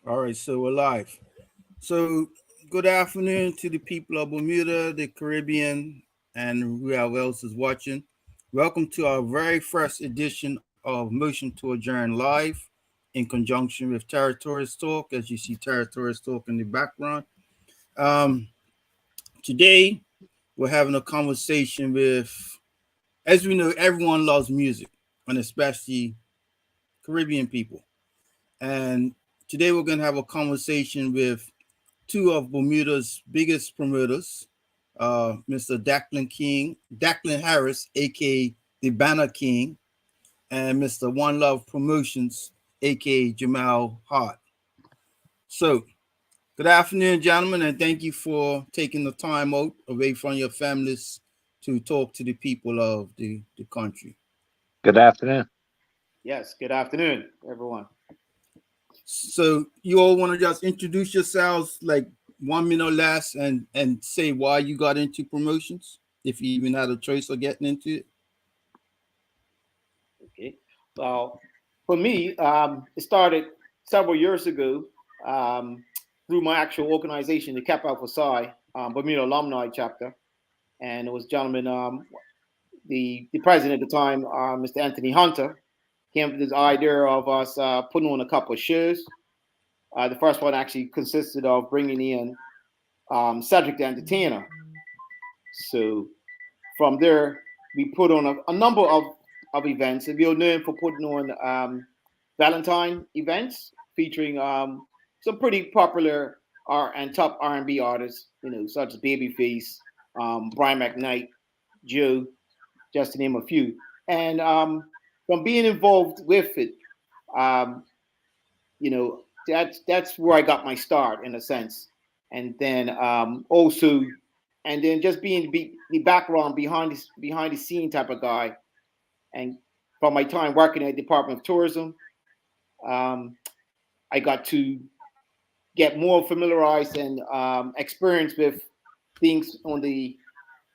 All right, so we're live. So, good afternoon to the people of Bermuda, the Caribbean, and whoever else is watching. Welcome to our very first edition of Motion to Adjourn Live in conjunction with Territories Talk, as you see Territories Talk in the background. Um, Today, we're having a conversation with, as we know, everyone loves music, and especially Caribbean people. And today, we're going to have a conversation with two of Bermuda's biggest promoters, Mr. Declan Harris, aka the Banner King, and Mr. One Love Promotions, aka Jamel Hart. So, good afternoon, gentlemen, and thank you for taking the time out away from your families to talk to the people of the country. Good afternoon. Yes, good afternoon, everyone. So, you all want to just introduce yourselves, like 1 minute or less, and say why you got into promotions, if you even had a choice of getting into it. Okay. Well, for me, it started several years ago through my actual organization, the Cap Alpha Psi Bermuda Alumni Chapter. And it was gentleman, the president at the time, Mr. Anthony Hunter, came up with this idea of us putting on a couple of shows. The first one actually consisted of bringing in Cedric the Entertainer. So from there, we put on a number of events, and we were known for putting on Valentine events featuring some pretty popular and top R&B artists, such as Babyface, Brian McKnight, Joe, just to name a few. And from being involved with it, um, that's where I got my start in a sense. And then also, and then just being the background behind the scene type of guy. And from my time working at the Department of Tourism, um, I got to get more familiarized and experience with things on the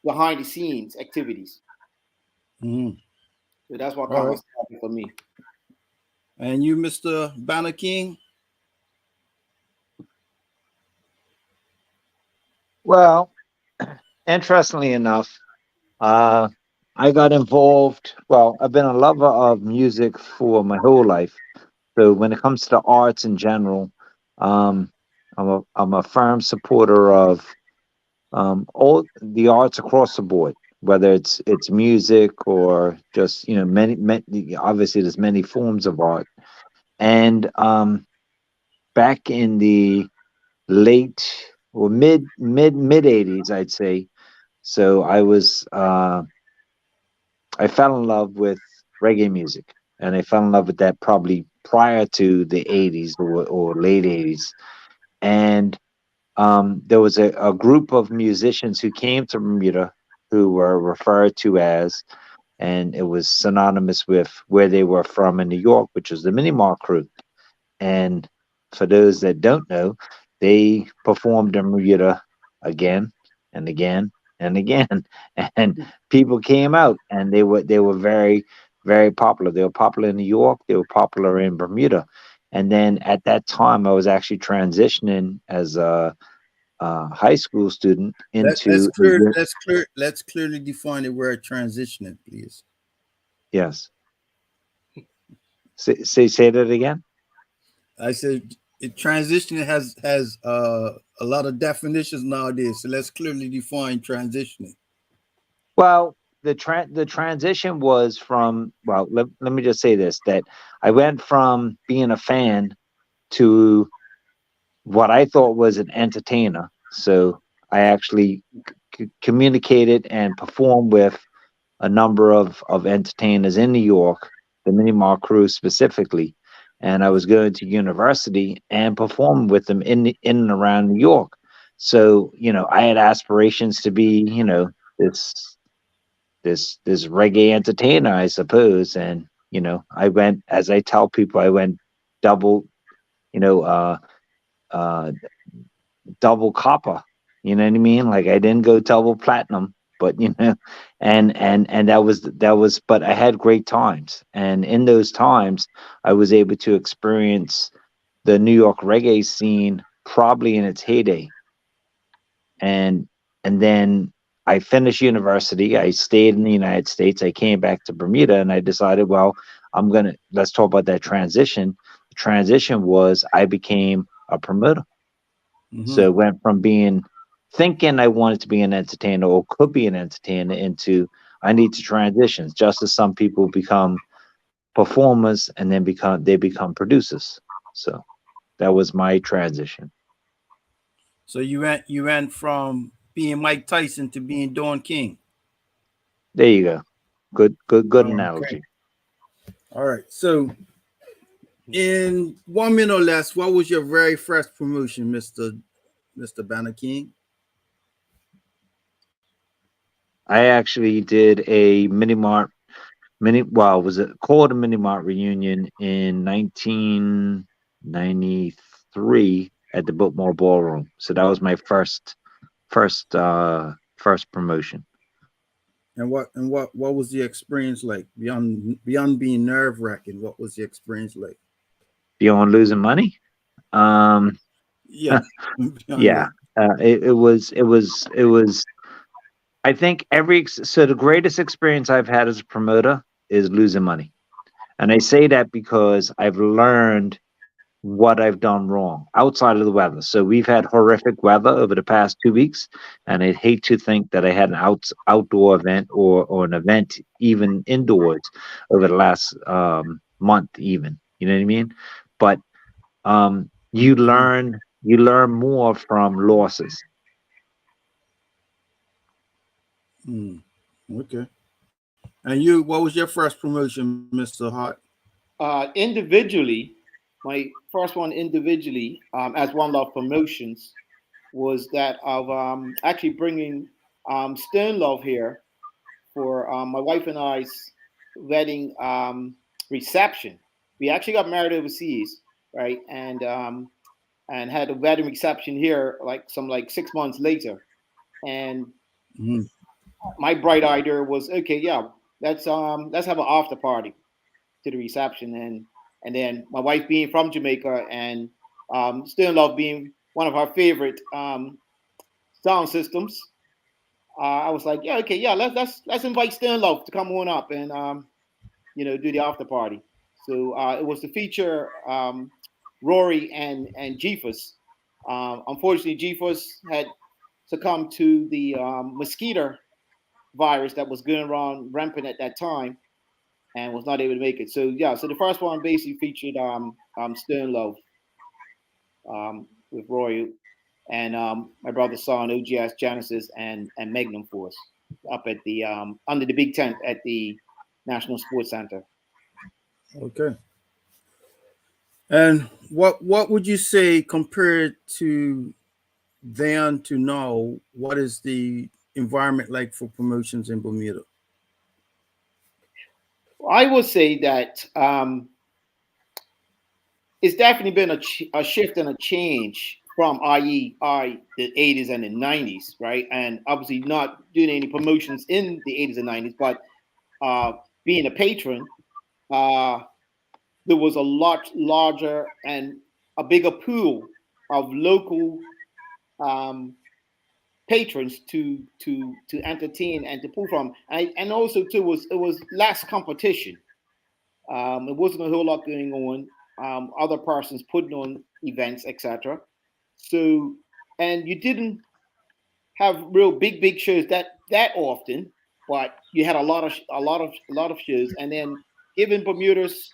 behind the scenes activities. Mhm. So that's what All kind of right. started for me. And you, Mr. Banner King? Well, interestingly enough, uh, I got involved. Well, I've been a lover of music for my whole life. So when it comes to the arts in general, um, I'm a firm supporter of all the arts across the board, whether it's music or just many obviously there's many forms of art. And back in the late or mid 80s, I'd say. So I fell in love with reggae music, and I fell in love with that probably prior to the 80s or late 80s. And there was a group of musicians who came to Bermuda who were referred to as, and it was synonymous with where they were from in New York, which was the Minimar crew. And for those that don't know, they performed in Bermuda again and again and again, and people came out, and they were very very popular. They were popular in New York. They were popular in Bermuda. And then at that time, I was actually transitioning as a high school student Let, let's into a clear let's clear let's clearly define the word transitioning, please. yes. Say that again. I said transitioning has a lot of definitions nowadays, so let's clearly define transitioning. Well, the transition was from, well, let me just say this, that I went from being a fan to what I thought was an entertainer. So I actually communicated and performed with a number of entertainers in New York, the Minimar crew specifically. And I was going to university and performing with them in and around New York. So, I had aspirations to be, this this reggae entertainer, I suppose. And I went, as I tell people, I went double, you know, uh, double copper. You know what I mean? Like I didn't go double platinum, but and that was. But I had great times, and in those times, I was able to experience the New York reggae scene probably in its heyday. And then I finished university. I stayed in the United States. I came back to Bermuda, and I decided, well, let's talk about that transition. The transition was I became a promoter. So it went from being thinking I wanted to be an entertainer or could be an entertainer into I need to transition, just as some people become performers and then become producers. So that was my transition. So you went from being Mike Tyson to being Don King. There you go. Good Okay. analogy. All right. So in 1 minute or less, what was your very first promotion, Mr. Banner King? I actually did a was it called a mini mart reunion in 1993 at the Bookmore Ballroom. So that was my first promotion. And what was the experience like beyond being nerve wracking? What was the experience like? Beyond losing money? Yeah, beyond Yeah. that. It was I think the greatest experience I've had as a promoter is losing money. And I say that because I've learned what I've done wrong outside of the weather. So we've had horrific weather over the past 2 weeks, and I'd hate to think that I had an outdoor event or an event even indoors over the last month, even. You know what I mean? But Mhm. you learn more from losses. Mm. Okay. And you, what was your first promotion, Mr. Hart? Individually, my first one individually, as one of promotions, was that of actually bringing Stern Love here for my wife and I's wedding reception. We actually got married overseas, right? And had a wedding reception here like 6 months later. And Mhm. my bright idea was, okay, yeah, let's have an after party to the reception. And then my wife being from Jamaica and Still Love being one of our favorite sound systems, I was like, yeah, okay, yeah, let's invite Still Love to come on up and do the after party. So it was to feature Rory and Jeepers. Unfortunately, Jeepers had succumbed to the mosquito virus that was going around rampant at that time and was not able to make it. So yeah, so the first one basically featured Stern Love with Roy and my brother's son OGS Genesis and Magnum Force up at the under the big tent at the National Sports Center. Okay. And what would you say compared to then to now? What is the environment like for promotions in Bermuda? I would say that it's definitely been a shift and a change from the 80s and the 90s, right? And obviously not doing any promotions in the 80s and 90s, but uh, being a patron, uh, there was a lot larger and a bigger pool of local um, patrons to entertain and to pull from, and also too it was less competition. There wasn't a whole lot going on. Other persons putting on events, etc. So, and you didn't have real big shows that often, but you had a lot of shows. And then, given Bermuda's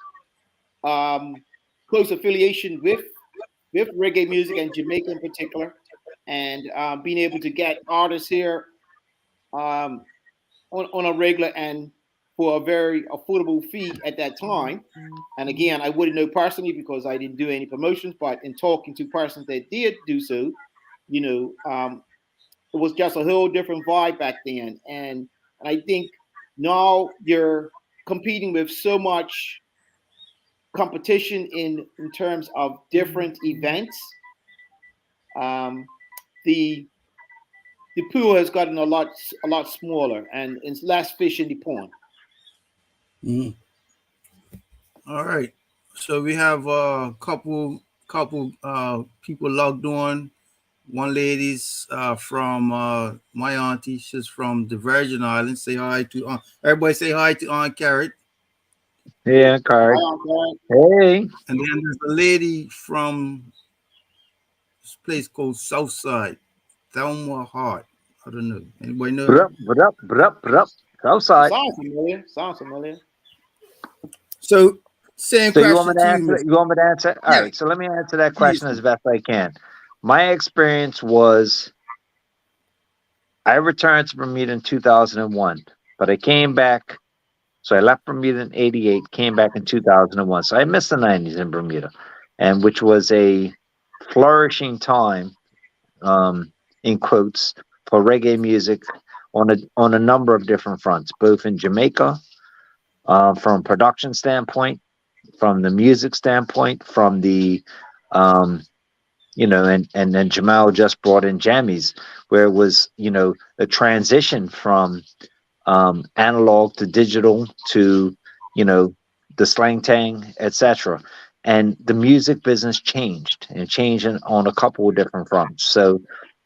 close affiliation with reggae music and Jamaica in particular, and being able to get artists here um, on a regular and for a very affordable fee at that time. And again, I wouldn't know personally because I didn't do any promotions, but in talking to persons that did do so, it was just a whole different vibe back then. And I think now you're competing with so much competition in terms of different events. Um, the the pool has gotten a lot smaller and it's less fish in the pond. Mhm. All right. So we have a couple people logged on. One lady's from my auntie. She's from the Virgin Islands. Say hi to everybody. Say hi to Aunt Carrot. Yeah, card. Hey. And then there's a lady from this place called Southside, Thelma Hart. I don't know. Anybody know her? Brup. Outside. Sounds familiar. Sounds familiar. So, same So you want me question to to you, answer? Mister. You want me to answer? All Yeah, right. So let me answer that please. question as best I can. My experience was I returned to Bermuda in 2001, but I came back. So I left Bermuda in '88, came back in 2001. So I missed the '90s in Bermuda, and which was a flourishing time, um, in quotes, for reggae music on a number of different fronts, both in Jamaica, from a production standpoint, from the music standpoint, from the um, and then Jamal just brought in jammies, where it was, a transition from analog to digital to, you know, the slang tang, etc. And the music business changed and changed on a couple of different fronts. So,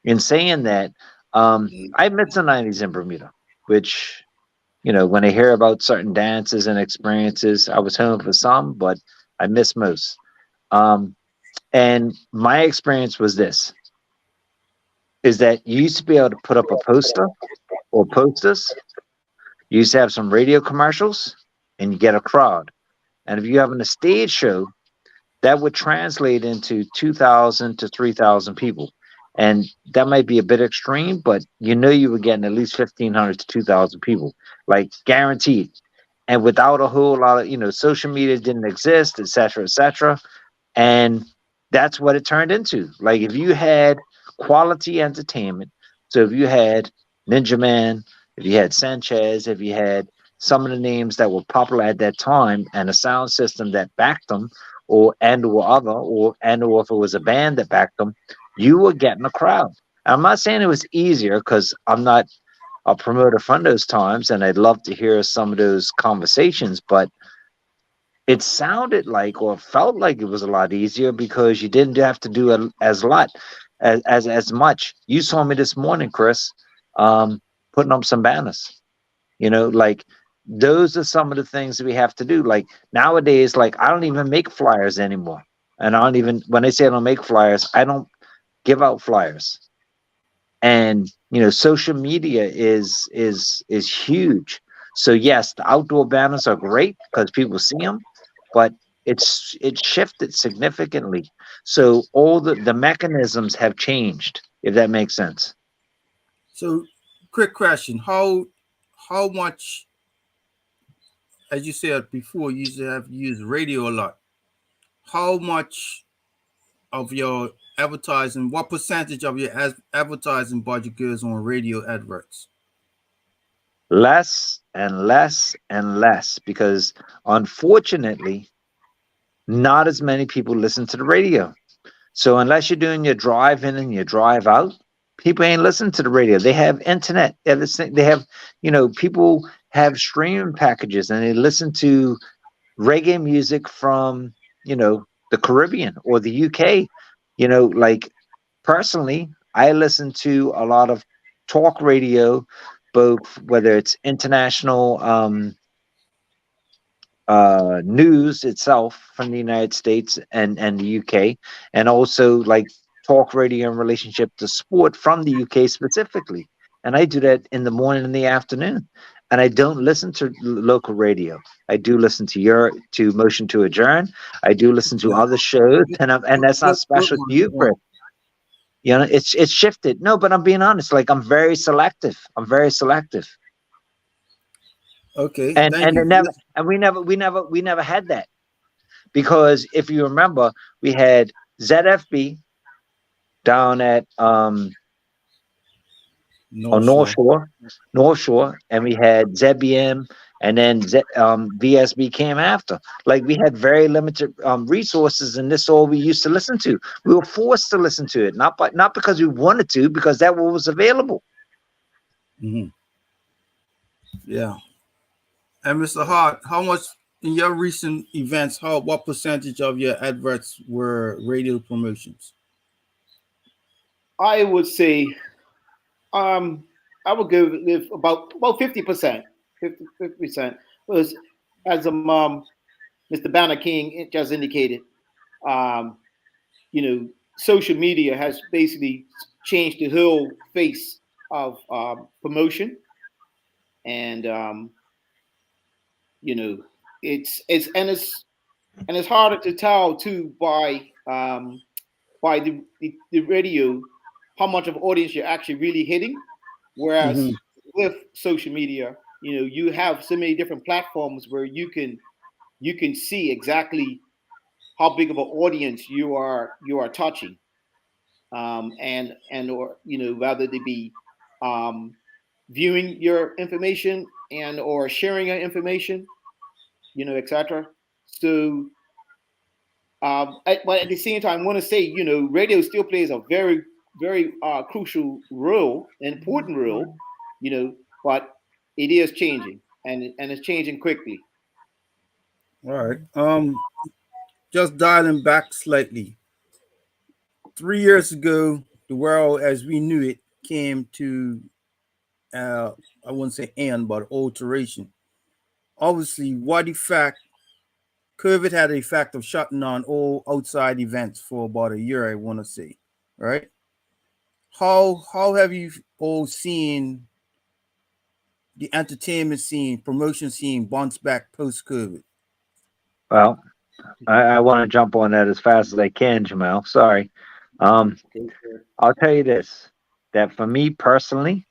in saying that, I met the '90s in Bermuda, which, when I hear about certain dances and experiences, I was home for some, but I miss most. Um, and my experience was this: is that you used to be able to put up a poster or posters. You used to have some radio commercials, and you get a crowd. And if you're having a stage show, that would translate into 2,000 to 3,000 people. And that might be a bit extreme, but you were getting at least 1,500 to 2,000 people, like guaranteed. And without a whole lot of, social media didn't exist, et cetera, et cetera. And that's what it turned into. Like if you had quality entertainment, so if you had Ninja Man, if you had Sanchez, if you had some of the names that were popular at that time and a sound system that backed them, or if it was a band that backed them, you were getting a crowd. I'm not saying it was easier because I'm not a promoter from those times, and I'd love to hear some of those conversations, but it sounded like or felt like it was a lot easier because you didn't have to do as lot as much. You saw me this morning, Chris, putting up some banners. Like those are some of the things that we have to do. Like nowadays, like I don't even make flyers anymore, and I don't even when they say I don't make flyers, I don't give out flyers. And social media is huge. So yes, the outdoor banners are great because people see them, but it's shifted significantly. So all the mechanisms have changed, if that makes sense. So, quick question: how much, as you said before, you used to have used radio a lot. How much of your advertising? What percentage of your advertising budget goes on radio adverts? Less and less and less because unfortunately, not as many people listen to the radio. So unless you're doing your drive in and your drive out, people ain't listening to the radio. They have internet. They have, people have streaming packages and they listen to reggae music from, the Caribbean or the UK. Like personally, I listen to a lot of talk radio, both whether it's international news itself from the United States and the UK, and also like talk radio in relationship to sport from the UK specifically. And I do that in the morning and the afternoon. And I don't listen to local radio. I do listen to Motion to Adjourn. I do listen to Yeah. other shows, and that's not What special to one? you, Chris. It's shifted. No, but I'm being honest. Like I'm very selective. I'm very selective. Okay, And thank and you. it never and we never had that. Because if you remember, we had ZFB down at on North Shore. North Shore, and we had ZBM, and then VSB came after. Like we had very limited resources, and this all we used to listen to. We were forced to listen to it, not because we wanted to, because that was available. Hmm. Yeah. And Mr. Hart, how much In your recent events, how what percentage of your adverts were radio promotions? I would say I would go with about 50%, 50%. Because as Mr. Banner King just indicated, um, social media has basically changed the whole face of promotion, and you know, it's harder to tell too by the radio how much of audience you're actually really hitting. Whereas Mm-hmm. with social media, you have so many different platforms where you can see exactly how big of an audience you are touching, and or whether they be um, viewing your information and or sharing your information, etc. So, but at the same time, I want to say, radio still plays a very, very crucial role, important role, but it is changing, and it's changing quickly. All right. Just dialing back slightly. 3 years ago, the world as we knew it came to uh, I wouldn't say end, but alteration. Obviously, what effect COVID had the effect of shutting down all outside events for about a year, I want to say. Right? How have you all seen the entertainment scene, promotion scene bounce back post COVID? Well, I want to jump on that as fast as I can, Jamel. Sorry. Um, Okay, sure. I'll tell you this: that for me personally,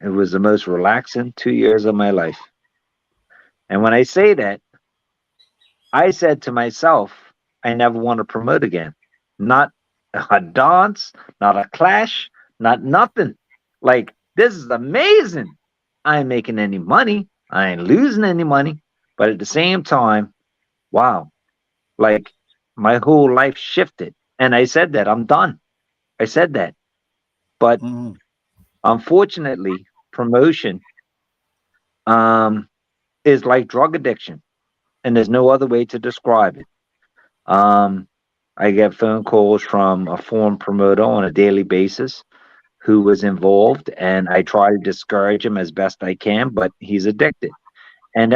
it was the most relaxing 2 years of my life. And when I say that, I said to myself, I never want to promote again. Not a dance, not a clash, not nothing. Like, this is amazing. I ain't making any money. I ain't losing any money. But at the same time, wow, like my whole life shifted. And I said that I'm done. I said that. But Mm-hmm. unfortunately, promotion um, is like drug addiction. And there's no other way to describe it. Um, I get phone calls from a foreign promoter on a daily basis who was involved, and I try to discourage him as best I can, but he's addicted. And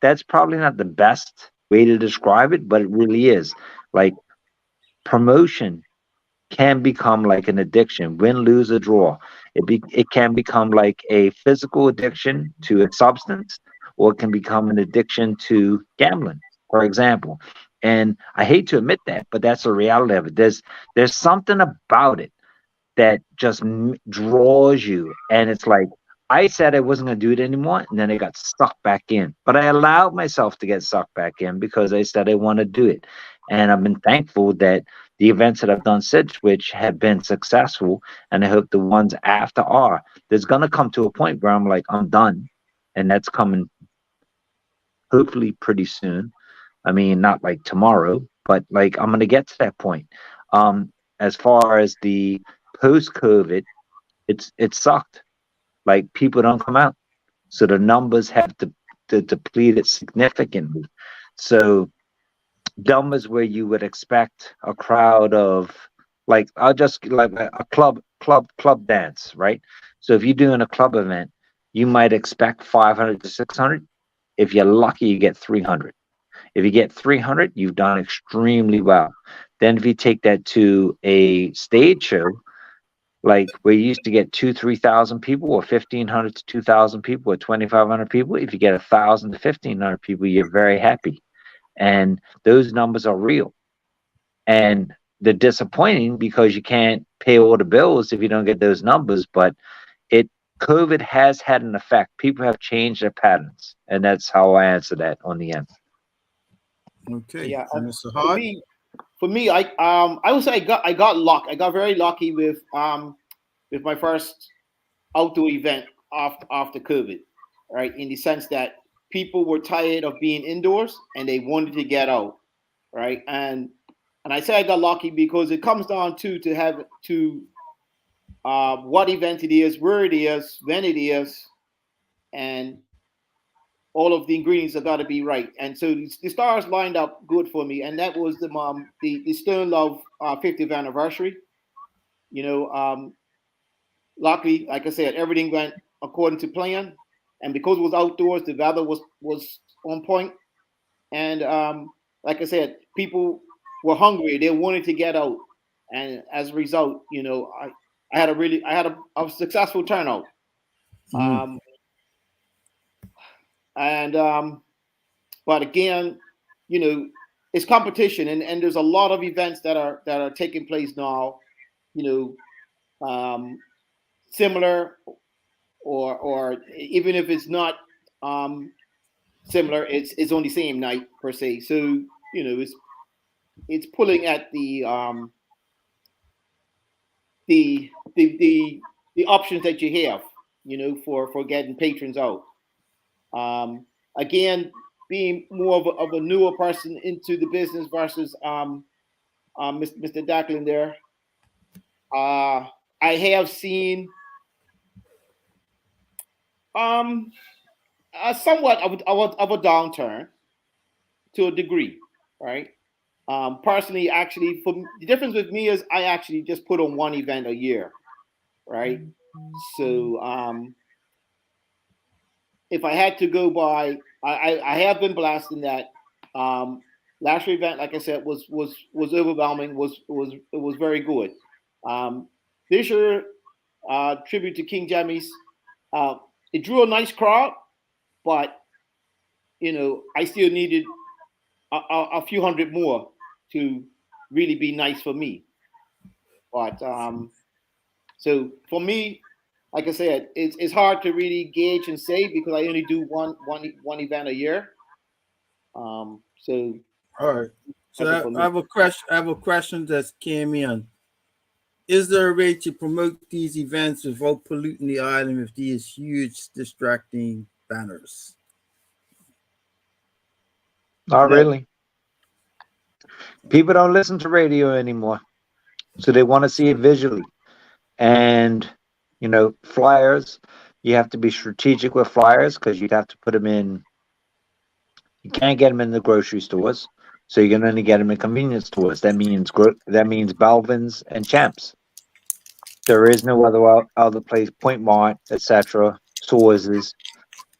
that's probably not the best way to describe it, but it really is. Like, promotion can become like an addiction, win, lose, or draw. It can become like a physical addiction to a substance, or it can become an addiction to gambling, for example. And I hate to admit that, but that's the reality of it. There's something about it that just draws you, and it's like, I said I wasn't going to do it anymore, and then I got sucked back in. But I allowed myself to get sucked back in because I said I want to do it. And I've been thankful that the events that I've done since, which have been successful, and I hope the ones after are. There's going to come to a point where I'm like, I'm done, and that's coming hopefully pretty soon. I mean, not like tomorrow, but like I'm going to get to that point. As far as the post COVID, it sucked. Like, people don't come out, so the numbers have depleted significantly. So numbers where you would expect a crowd of, like, I'll just like a club dance, right? So if you're doing a club event, you might expect 500 to 600. If you're lucky, you get 300. If you get 300, you've done extremely well. Then if you take that to a stage show, like where you used to get 3,000 people, or 1,500 to 2,000 people, or 2,500 people, if you get 1,000 to 1,500 people, you're very happy. And those numbers are real. And they're disappointing because you can't pay all the bills if you don't get those numbers. But it COVID has had an effect. People have changed their patterns. And that's how I answer that on the end. Okay, Yeah, Mr. for Hart. me, I would say I got lucky. I got very lucky with my first outdoor event after COVID, right? In the sense that people were tired of being indoors and they wanted to get out, right? And I say I got lucky because it comes down to have to what event it is, where it is, when it is, and all of the ingredients have got to be right. And so the stars lined up good for me, and that was the Stern Love 50th anniversary. You know, luckily, like I said, everything went according to plan, and because it was outdoors, the weather was on point, and like I said, people were hungry. They wanted to get out, and as a result, you know, I had a successful turnout. Mm. Um, and but again, you know, it's competition, and there's a lot of events that are taking place now. You know, similar or even if it's not similar, it's on the same night per se. So you know, it's pulling at the options that you have, you know, for getting patrons out. Again, being more of a newer person into the business versus Mr. Declan there, I have seen um, somewhat of a downturn to a degree, right? Personally, actually, the difference with me is I actually just put on one event a year, right? So if I had to go by, I have been blessed in that last year event, like I said, was overwhelming. It was very good. Um, this year, tribute to King Jammy's, it drew a nice crowd, but you know I still needed a few hundred more to really be nice for me. But so for me, like I said, it's hard to really gauge and say because I only do one event a year. So All right. that's it So for I me. have a question. I have a question that came in. Is there a way to promote these events without polluting the island with these huge distracting banners? Not No, really. People don't listen to radio anymore, so they want to see it visually. And you know, flyers. You have to be strategic with flyers because you'd have to put them in. You can't get them in the grocery stores, so you can only get them in convenience stores. That means Balvin's and Champs. There is no other place. Point Mart, etc. Stores,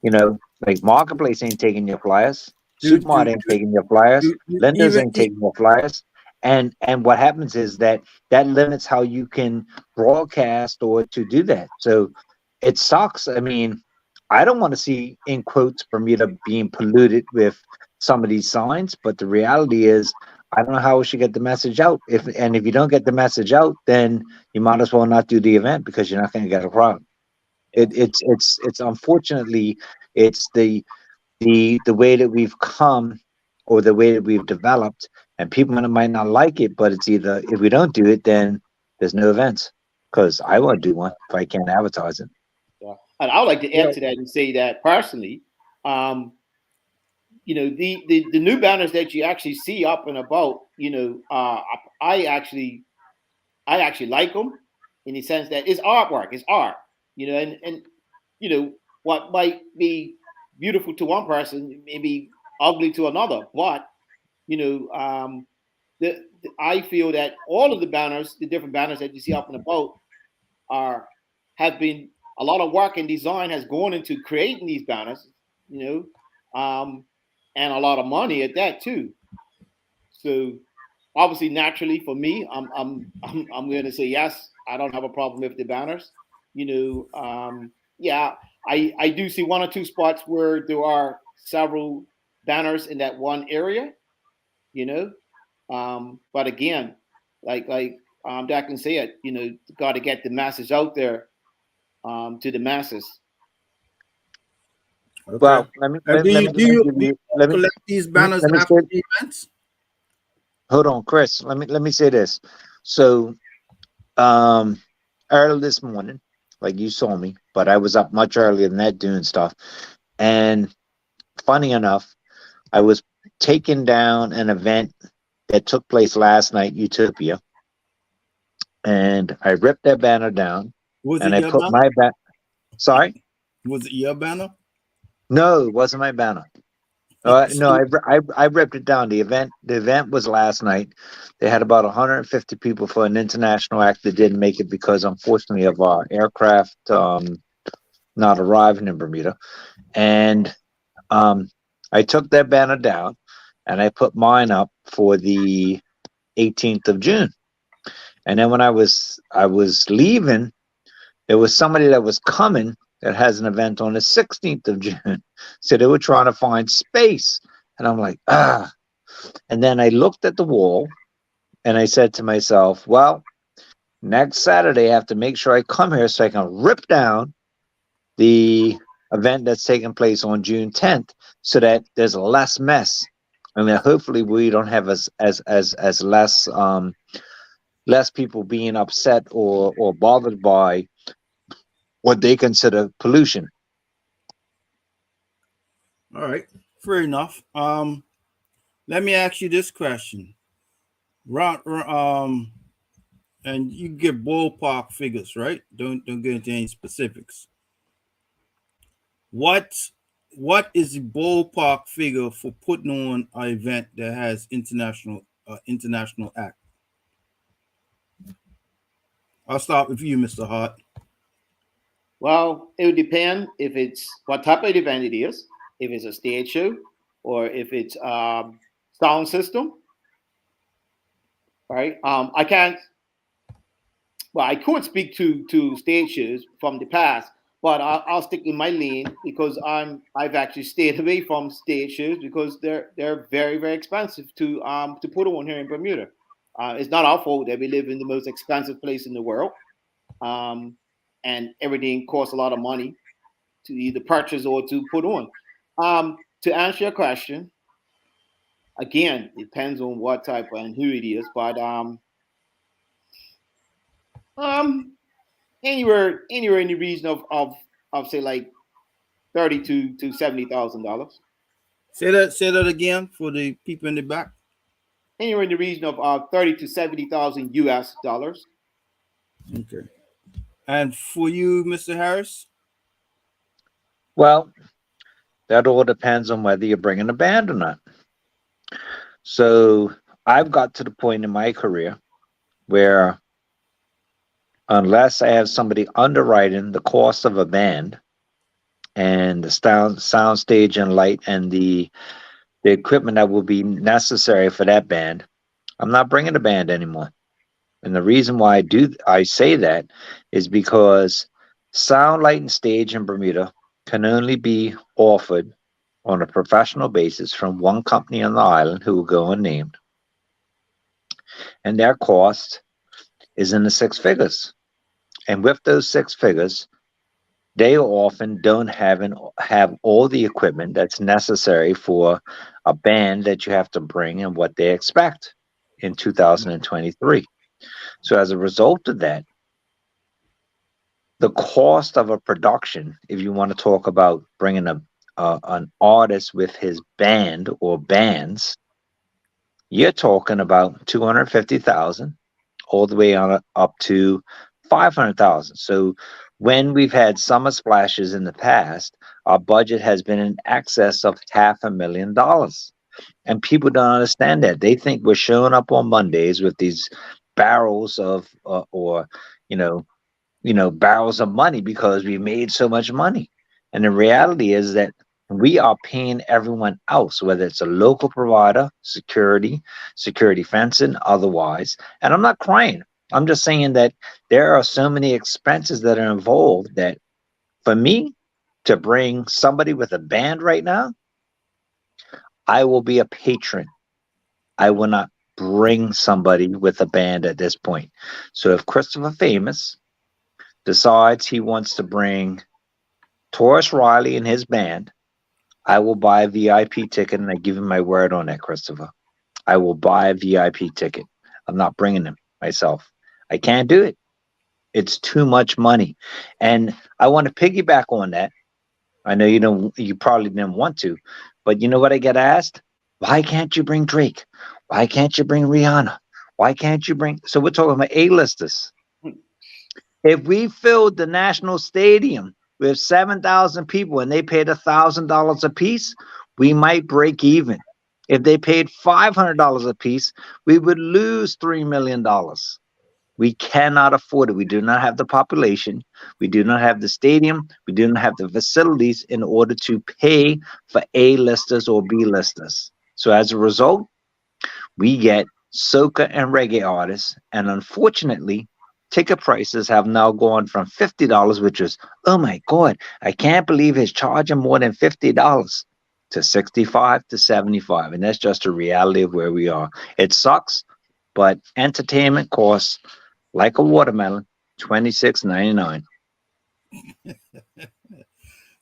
you know, like Marketplace ain't taking your flyers. Do Supermart do, ain't taking your flyers. Lenders even ain't taking your flyers. And what happens is that limits how you can broadcast or to do that. So it sucks. I mean, I don't want to see in quotes Bermuda being polluted with some of these signs, but the reality is I don't know how we should get the message out. If you don't get the message out, then you might as well not do the event because you're not going to get a crowd. It's unfortunately it's the way that we've come or the way that we've developed, and people might not like it, but it's either if we don't do it, then there's no events because I won't do one if I can't advertise it. yeah. And I would like to Yeah. add to that and say that personally, um, you know, the new banners that you actually see up and about, you know, I actually I actually like them in the sense that it's artwork, it's art, you know, and you know what might be beautiful to one person may be ugly to another, but you know, I feel that all of the banners, the different banners that you see up and about, are have been a lot of work and design has gone into creating these banners, you know, and a lot of money at that too. So obviously, naturally for me, I'm going to say yes. I don't have a problem with the banners. You know, yeah, I do see one or two spots where there are several banners in that one area. You know, but again, like Declan said, you know, got to get the masses out there to the masses. okay. Well, let me And let, let me do let me you give do you you let me collect these let me banners let me after say the events? hold on, Chris. Let me say this. So um early this morning, like you saw me, but I was up much earlier than that doing stuff. And funny enough, I was taking down an event that took place last night, Utopia, and I ripped that banner down Was and it I your put banner? my back. Sorry, Was it your banner? No, it wasn't my banner. No, So, I ripped it down. The event was last night. They had about 150 people for an international act that didn't make it because, unfortunately, of our aircraft not arriving in Bermuda. And um, I took their banner down, and I put mine up for the 18th of June. And then when I was leaving, there was somebody that was coming that has an event on the 16th of June. So they were trying to find space. And I'm like, ah. And then I looked at the wall and I said to myself, well, next Saturday I have to make sure I come here so I can rip down the event that's taking place on June 10th so that there's less mess. I mean, hopefully we don't have as less people being upset or bothered by what they consider pollution. all right, fair enough. Let me ask you this question. And you get ballpark figures, right? Don't get into any specifics. What what is the ballpark figure for putting on an event that has international act? I'll start with you, Mr. Hart. Well, it would depend if it's what type of event it is, if it's a stage show, or if it's sound system, right? I can't. Well, I could speak to stage shows from the past, but I'll stick in my lane because I've actually stayed away from stage shows because they're very very expensive to put on here in Bermuda. It's not our fault that we live in the most expensive place in the world, um, and everything costs a lot of money to either purchase or to put on. To answer your question, again, it depends on what type and who it is, but um, anywhere in the region of say like 32 to $70,000. Say that again for the people in the back. Anywhere in the region of 30 to 70,000 US dollars. Okay. And for you, Mr. Harris? Well, that all depends on whether you're bringing a band or not. So I've got to the point in my career where, unless I have somebody underwriting the cost of a band and the sound stage and light and the equipment that will be necessary for that band, I'm not bringing a band anymore. And the reason why I say that is because sound, light, and stage in Bermuda can only be offered on a professional basis from one company on the island who will go unnamed, and their cost is in the six figures. And with those six figures, they often don't have all the equipment that's necessary for a band that you have to bring and what they expect in 2023. So as a result of that, the cost of a production, if you want to talk about bringing an artist with his band or bands, you're talking about 250,000 all the way on up to 500,000. So when we've had summer splashes in the past, our budget has been in excess of $500,000. And people don't understand that. They think we're showing up on Mondays with these barrels of or you know barrels of money because we made so much money. And the reality is that we are paying everyone else, whether it's a local provider, security fencing, otherwise. And I'm not crying. I'm just saying that there are so many expenses that are involved that for me to bring somebody with a band right now, I will be a patron. I will not bring somebody with a band at this point. So if Christopher Famous decides he wants to bring Taurus Riley and his band, I will buy a VIP ticket, and I give him my word on that, Christopher. I will buy a VIP ticket. I'm not bringing him myself. I can't do it. It's too much money. And I want to piggyback on that. I know you probably didn't want to, but you know what I get asked? Why can't you bring Drake? Why can't you bring Rihanna? Why can't you bring? So we're talking about A-listers. If we filled the National Stadium with 7,000 people and they paid $1,000 a piece, we might break even. If they paid $500 a piece, we would lose $3 million. We cannot afford it. We do not have the population. We do not have the stadium. We do not have the facilities in order to pay for A-listers or B-listers. So as a result, we get soca and reggae artists. And unfortunately, ticket prices have now gone from $50, which is, oh my God, I can't believe he's charging more than $50, to 65 to 75. And that's just a reality of where we are. It sucks, but entertainment costs like a watermelon, $26.99.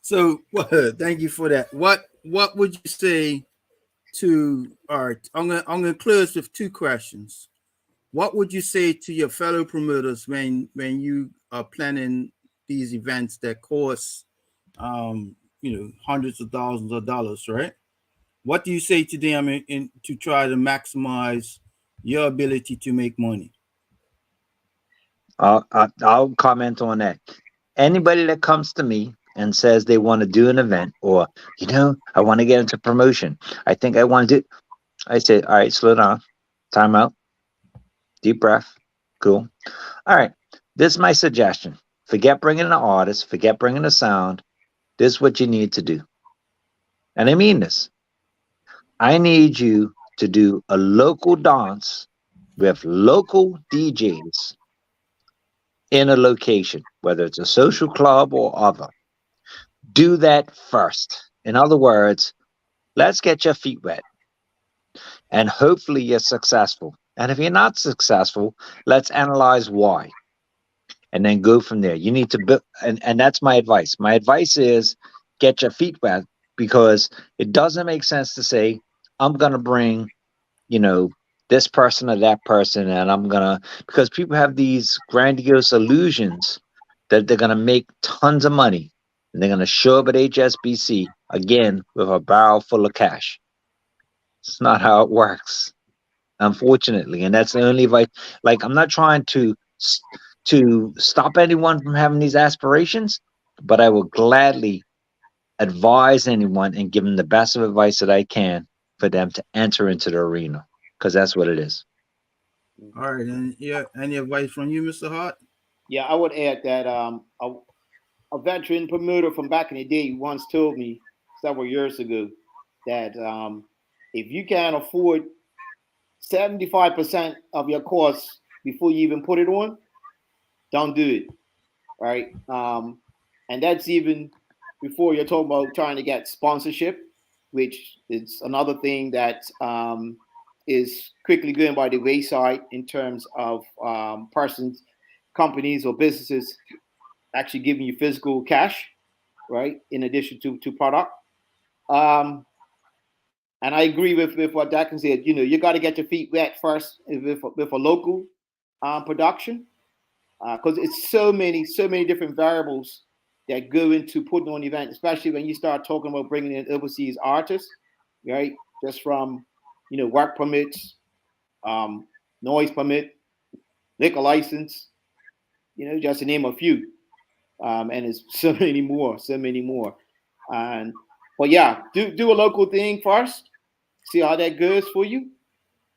So, thank you for that. What would you say to? All right, I'm gonna close with two questions. What would you say to your fellow promoters when you are planning these events that cost, hundreds of thousands of dollars, right? What do you say to them to try to maximize your ability to make money? I'll comment on that. Anybody that comes to me and says they want to do an event, or, I want to get into promotion, I think I want to do, I say, all right, slow down, time out, deep breath, cool. All right, this is my suggestion. Forget bringing an artist, forget bringing a sound. This is what you need to do. And I mean this. I need you to do a local dance with local DJs in a location, whether it's a social club or other. Do that first. In other words, let's get your feet wet and hopefully you're successful. And if you're not successful, let's analyze why and then go from there. You need to build, and that's my advice. My advice is get your feet wet, because it doesn't make sense to say, I'm going to bring, this person or that person, and because people have these grandiose illusions that they're going to make tons of money and they're going to show up at HSBC again with a barrel full of cash. It's not how it works, unfortunately. And that's the only advice. Like, I'm not trying to stop anyone from having these aspirations, but I will gladly advise anyone and give them the best of advice that I can for them to enter into the arena, because that's what it is. All right, and yeah, any advice from you, Mr. Hart? Yeah, I would add that a veteran promoter from back in the day once told me several years ago that if you can't afford 75% of your costs before you even put it on, don't do it. Right? And that's even before you're talking about trying to get sponsorship, which is another thing that is quickly going by the wayside in terms of persons, companies, or businesses actually giving you physical cash, right? In addition to product. And I agree with what Declan said. You got to get your feet wet first with a local production, because it's so many different variables that go into putting on an event, especially when you start talking about bringing in overseas artists, right? Just from work permits, noise permit, liquor license, just to name a few. And it's so many more. But yeah, do a local thing first, see how that goes for you,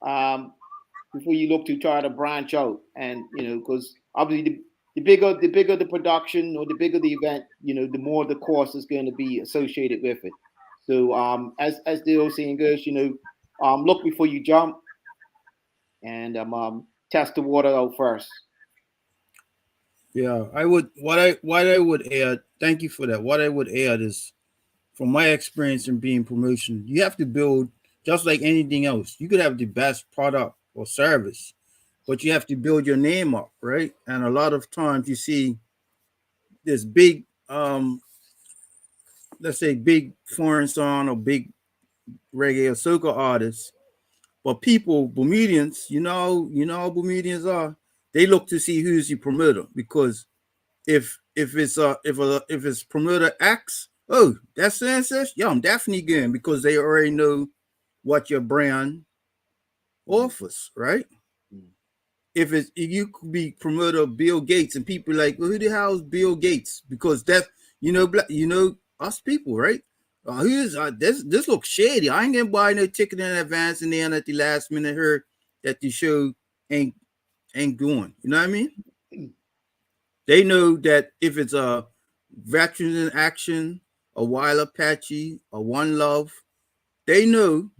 before you look to try to branch out. And because obviously the bigger the production, or the bigger the event, the more the cost is going to be associated with it. So as the old saying goes, look before you jump, and test the water out first. Yeah, I would. What I would add. Thank you for that. What I would add is, from my experience in being promotion, you have to build just like anything else. You could have the best product or service, but you have to build your name up, right? And a lot of times you see this big, let's say, big foreign song or big reggae or soca artists, but people, Bermudians, how Bermudians are. They look to see who's the promoter, because if it's promoter X, oh, that's the ancestor. Yeah, I'm definitely going, because they already know what your brand offers, right? If you could be promoter of Bill Gates, and people are like, well, who the hell is Bill Gates? Because us people, right? This looks shady. I ain't gonna buy no ticket in advance, and then at the last minute heard that the show ain't going. You know what I mean? They know that if it's a Veterans in Action, a Wild Apache, a One Love, they know,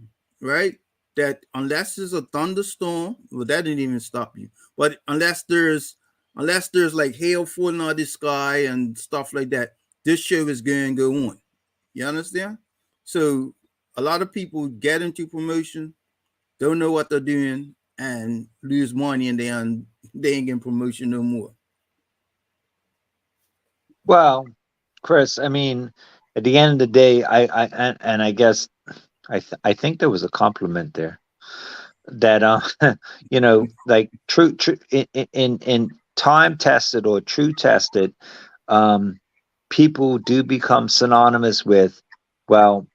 right, that unless there's a thunderstorm, well, that didn't even stop you. But unless there's like hail falling out of the sky and stuff like that, this show is going to go on. You understand? So a lot of people get into promotion, don't know what they're doing, and lose money, and they ain't getting promotion no more. Well, Chris, I mean, at the end of the day, and I guess I think there was a compliment there that like true in time tested or true tested, um, people do become synonymous with, well,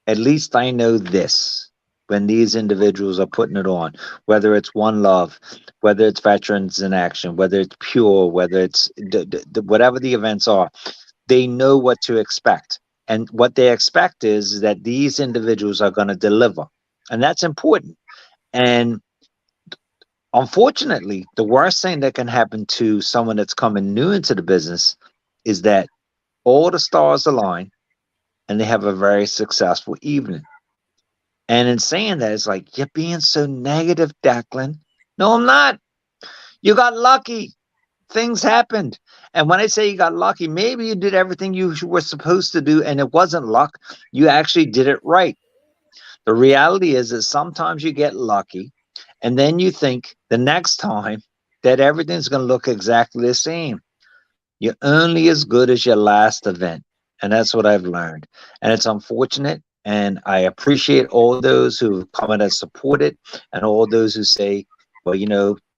at least I know this when these individuals are putting it on, whether it's One Love, whether it's Veterans in Action, whether it's Pure, whether it's whatever the events are, they know what to expect. And what they expect is that these individuals are going to deliver. And that's important. And unfortunately, the worst thing that can happen to someone that's coming new into the business is that all the stars align and they have a very successful evening. And in saying that, it's like, you're being so negative, Declan. No, I'm not. You got lucky. Things happened. And when I say you got lucky, maybe you did everything you were supposed to do and it wasn't luck. You actually did it right. The reality is that sometimes you get lucky and then you think the next time that everything's going to look exactly the same. You're only as good as your last event. And that's what I've learned. And it's unfortunate. And I appreciate all those who come in and support it and all those who say, well,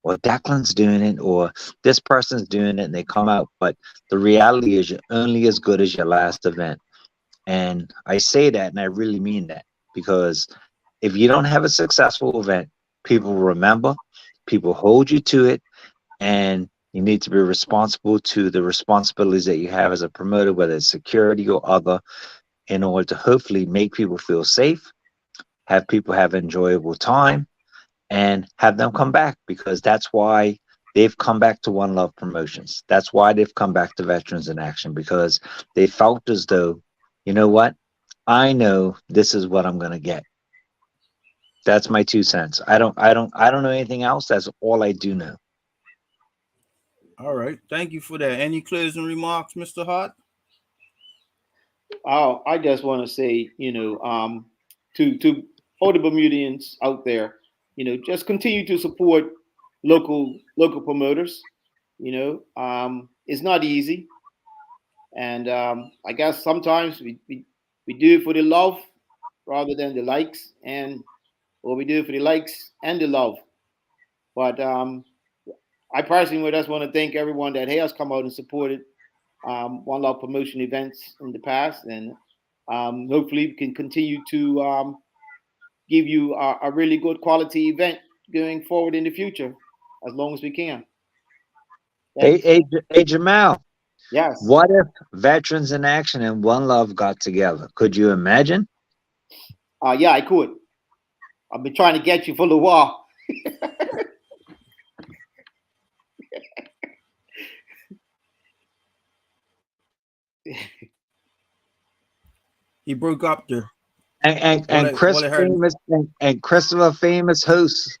well, Declan's doing it or this person's doing it and they come out. But the reality is you're only as good as your last event. And I say that and I really mean that because if you don't have a successful event, people remember, people hold you to it, and you need to be responsible to the responsibilities that you have as a promoter, whether it's security or other, in order to hopefully make people feel safe, have people have enjoyable time, and have them come back because that's why they've come back to One Love Promotions. That's why they've come back to Veterans in Action because they felt as though, you know what? I know this is what I'm going to get. That's my 2 cents. I don't know anything else. That's all I do know. All right. Thank you for that. Any closing remarks, Mr. Hart? Oh, I just want to say, to all the Bermudians out there, just continue to support local promoters. It's not easy, and I guess sometimes we do it for the love rather than the likes, or we do it for the likes and the love. But I personally would just want to thank everyone that has come out and supported One Love promotion events in the past, and hopefully we can continue to give you a really good quality event going forward in the future, as long as we can. Hey, Jamal, Yes. what if Veterans in Action and One Love got together? Could you imagine? Yeah, I could. I've been trying to get you for a while. He broke up there. And Chris famous and Christopher famous host.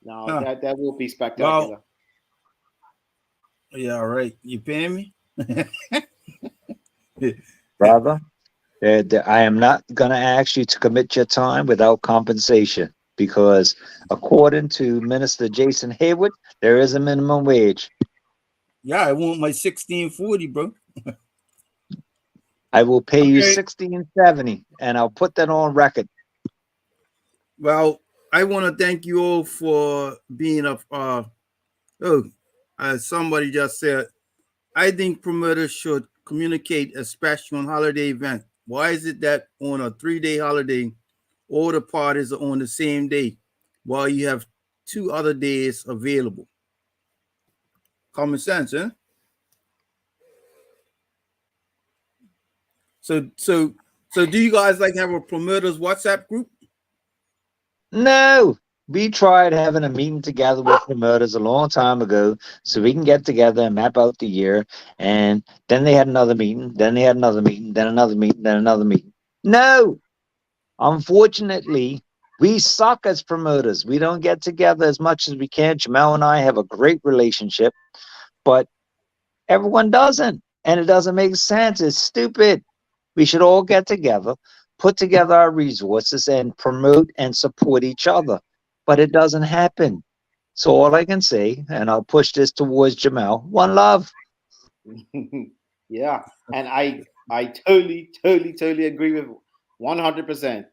No, that will be spectacular. Well, yeah, right. You paying me? Brother, I am not going to ask you to commit your time without compensation because according to Minister Jason Hayward, there is a minimum wage. Yeah, I want my 1640, bro. I will pay you $16.70, and I'll put that on record. Well, I want to thank you all for being somebody just said, I think promoters should communicate, especially on holiday events. Why is it that on a 3-day holiday, all the parties are on the same day while you have 2 other days available? Common sense, huh? So do you guys like have a promoters WhatsApp group? No, we tried having a meeting together with promoters a long time ago so we can get together and map out the year. And then they had another meeting, then they had another meeting, then another meeting, then another meeting. No, unfortunately, we suck as promoters. We don't get together as much as we can. Jamel and I have a great relationship, but everyone doesn't. And it doesn't make sense. It's stupid. We should all get together, put together our resources, and promote and support each other. But it doesn't happen. So all I can say, and I'll push this towards Jamel, one love. Yeah, and I totally agree with 100%.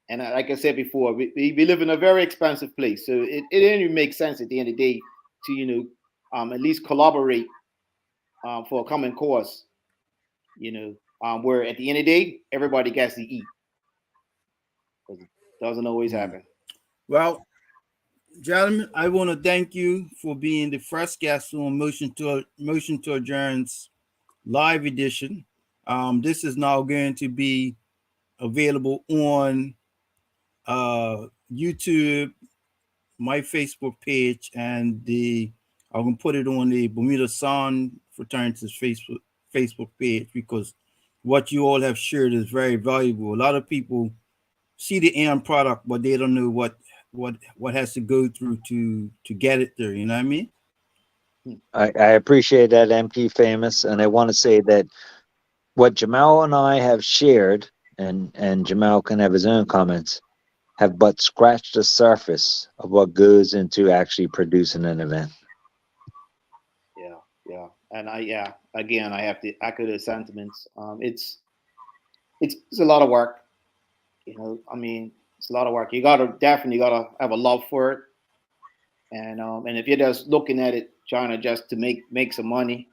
And like I said before, we live in a very expensive place, so it only makes sense at the end of the day to at least collaborate for a common cause. Where at the end of the day everybody gets to eat, because it doesn't always happen. Well, gentlemen, I want to thank you for being the first guest on Motion to Adjourn's live edition. This is now going to be available on YouTube, my Facebook page, and I'm gonna put it on the Bermuda Sound Fraternity's Facebook page, because what you all have shared is very valuable. A lot of people see the end product, but they don't know what has to go through to get it there. You know what I mean? I appreciate that, MP Famous, and I want to say that what Jamel and I have shared, and Jamel can have his own comments, have but scratched the surface of what goes into actually producing an event. Yeah, and again, I have to echo the sentiments. It's a lot of work. I mean, it's a lot of work. You definitely gotta have a love for it, and if you're just looking at it trying to just to make some money,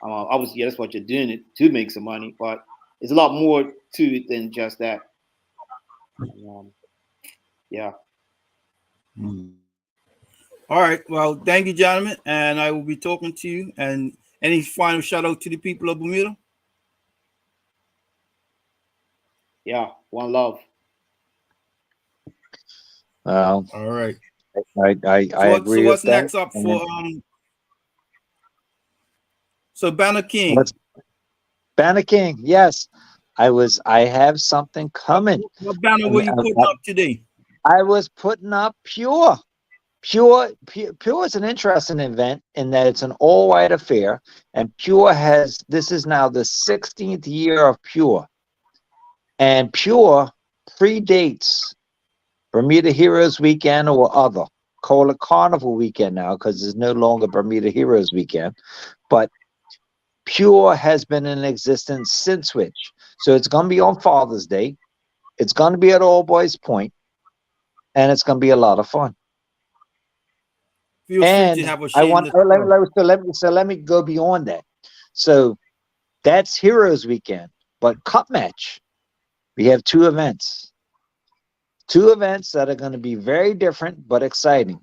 obviously that's what you're doing it to make some money, but there's a lot more to it than just that. Yeah. All right. Well, thank you, gentlemen, and I will be talking to you. And any final shout out to the people of Bermuda? Yeah, one love. All right. I agree So with what's that. next up for so Banner King? Banner King, yes. I have something coming. What banner were you putting up today? I was putting up Pure. Pure is an interesting event in that it's an all-white affair, and this is now the 16th year of Pure. And Pure predates Bermuda Heroes Weekend or other. Call it Carnival Weekend now, because there's no longer Bermuda Heroes Weekend. But Pure has been in existence since which. So it's going to be on Father's Day. It's going to be at All Boys Point, and it's going to be a lot of fun. Feel free to have a let me go beyond that. So that's Heroes Weekend, but Cup Match, we have two events that are going to be very different but exciting.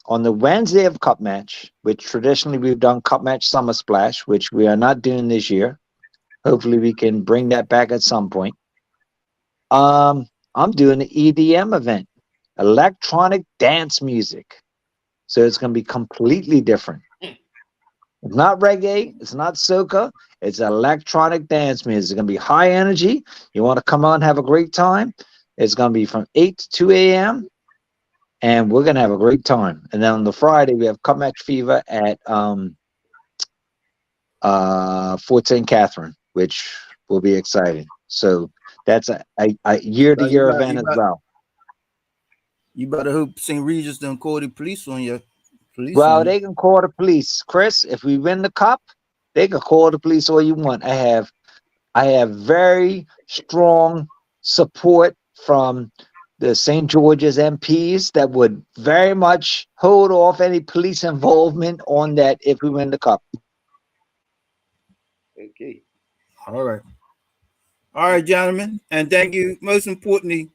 On the Wednesday of Cup Match, which traditionally we've done Cup Match Summer Splash, which we are not doing this year. Hopefully we can bring that back at some point. I'm doing the EDM event, electronic dance music. So it's going to be completely different. It's not reggae. It's not soca. It's electronic dance music. It's going to be high energy. You want to come on and have a great time? It's going to be from 8 to 2 a.m. And we're going to have a great time. And then on the Friday, we have Cup Match Fever at Fort St. Catherine, which will be exciting. So that's a year-to-year event as well. You better hope St. Regis don't call the police on you. They can call the police, Chris. If we win the cup, they can call the police all you want. I have very strong support from the St. George's MPs that would very much hold off any police involvement on that if we win the cup. Okay. All right, gentlemen, and thank you. Most importantly,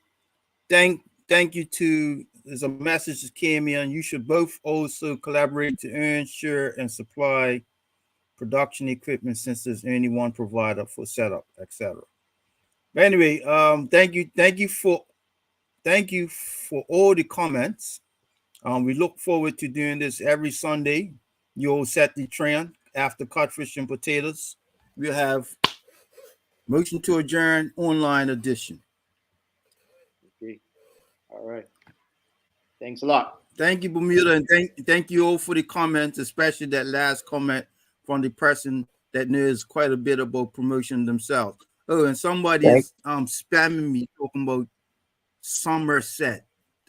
thank you to. There's a message that came in. You should both also collaborate to earn, share, and supply production equipment since there's only one provider for setup, etc. But anyway, thank you for all the comments. We look forward to doing this every Sunday. You'll set the trend after Codfish and Potatoes. We'll have Motion to Adjourn online edition. Okay. All right. Thanks a lot. Thank you, Bermuda, and thank you all for the comments, especially that last comment from the person that knows quite a bit about promotion themselves. Oh, and somebody is spamming me talking about Somerset.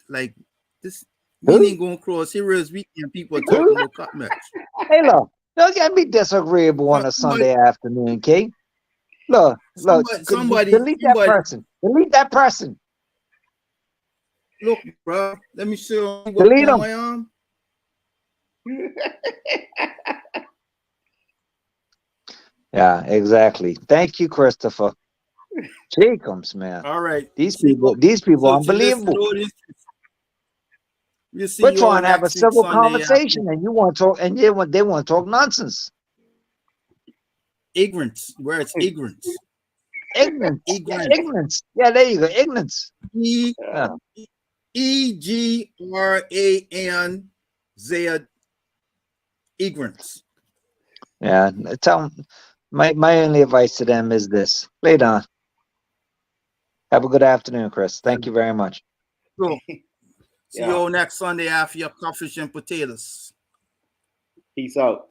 Like this, we ain't going across heroes weekend. People are talking about cut match. Hey, look, don't get me disagreeable on a Sunday afternoon, King. Look, somebody, delete that person. Delete that person. Look, bro, let me show you Delete what's him. going on. Yeah, exactly. Thank you, Christopher. Jacobs, man. All right. These people unbelievable. We'll see We're you all trying to have a next week, civil Sunday conversation, and you want to talk, and they want to talk nonsense. Ignorance. Where it's ignorance. Ignorance. Ignorance. Yeah, there you go. Ignorance. EGRANZ. Ignorance. Yeah. Tell them, my only advice to them is this. Lay down. Have a good afternoon, Chris. Thank you very much. Cool. See you all next Sunday after your Codfish and Potatoes. Peace out.